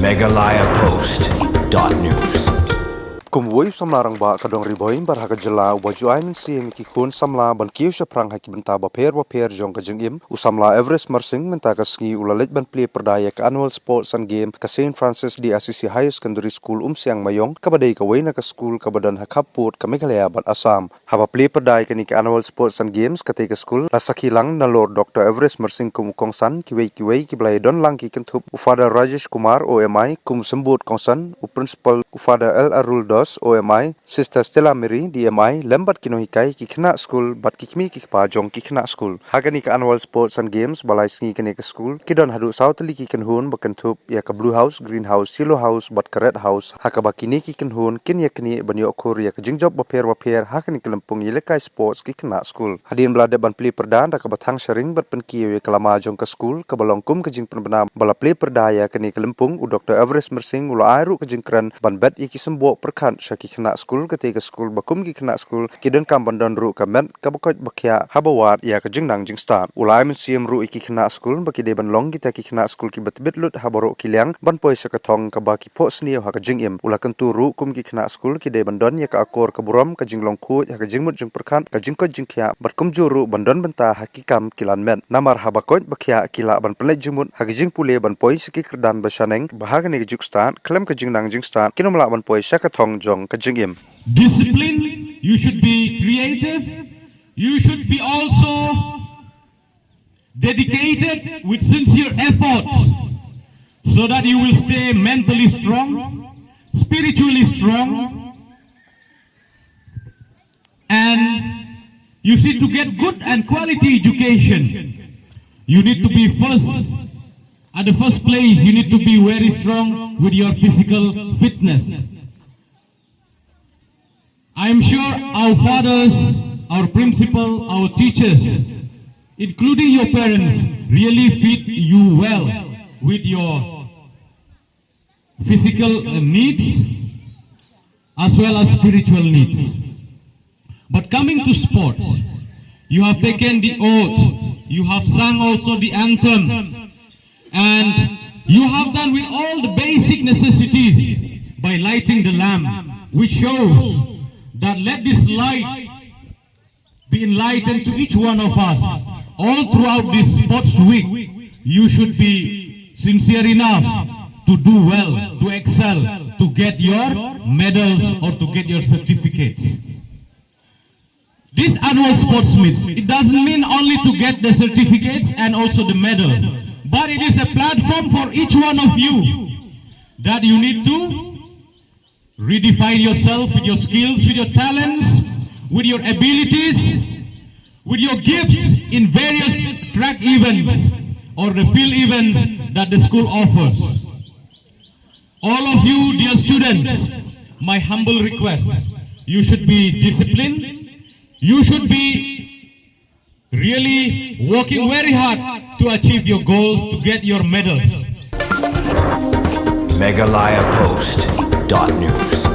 MeghalayaPost.news Kumway samlarang ba kadong riboy barhaga jala wajuay min si mikikun samla ban kiu prang haki benta baper jong kajengim usamla Evarist Myrsing menta kasngi ulalit ban Plie perdaya ka annual sports and game ka St. Francis di Assisi HSS Umsiang mayong kabadai ka wayna ka school kabadan hakaput ka Meghalaya bat Assam haba Plie perdaya kani ka annual sports and games ka ka school lasakilang na Lord Dr. Evarist Myrsing kumukongsan kiway kiblay don lang kikentup ufada Rajesh Kumar OMI sembut kongsan principal ufada L. Aruldos OMI, Sister Stella Mary, DMI, lembat kinohikai kikna school bat kikmi kikpa jong kikna school. Hagani ka annual sports and games balai sngi kene ka school. Kidon hadu sautali kikenhun bakentup ya ka blue house, green house, yellow house bat ka red house. Haka bakini kikenhun kin ya kini banyo okur ya ka jingjob baper hakani kelempung yelekai sports kikna school. Hadin belade ban Plie perdan da ka batang sharing bat penkiyo ya kalama jong ka school ka balongkum ka jing penbena bala Plie perdaya kene kelempung u Dr. Evarist Myrsing ula airu ka jingkran ban bet iki sembo perkan Shaki kena school ketika school bakum ki kena school kiden kam bandan ru kamet kabakot bakya habawat ya ka jingnang jing start ulai min siem ru iki kena school baki de ban long kita ki kena school ki betbet lut habaro kilyang ban poi sakatong ka baki po snio ha ka jingim ula kentu ru kum ki kena school ki de bandon ya ka akor ka buram ka jinglong khu ya ka jingmut jing perkan ka jingkot jingkya batkum juru bandon benta hakikam kilan men namar habakot bakya kila ban pelaj jumut ha ka jing pule ban poi siki kerdan basaneng bahagani ka juk start klem ka jingnang jing start kinomla ban poi sakatong jong kajingim. Discipline, you should be creative, you should be also dedicated with sincere effort so that you will stay mentally strong, spiritually strong, and you see to get good and quality education, you need to be at the first place, you need to be very strong with your physical fitness. I am sure our fathers, our principal, our teachers, including your parents, really feed you well with your physical needs as well as spiritual needs. But coming to sports, you have taken the oath, you have sung also the anthem, and you have done with all the basic necessities by lighting the lamp, which shows that let this light be enlightened to each one of us. All throughout this sports week, you should be sincere enough to do well, to excel, to get your medals or to get your certificates. This annual sports meet, it doesn't mean only to get the certificates and also the medals, but it is a platform for each one of you that you need to redefine yourself with your skills, with your talents, with your abilities, with your gifts in various track events or the field events that the school offers. All of you, dear students, my humble request, you should be disciplined, you should be really working very hard to achieve your goals, to get your medals. MeghalayaPost.news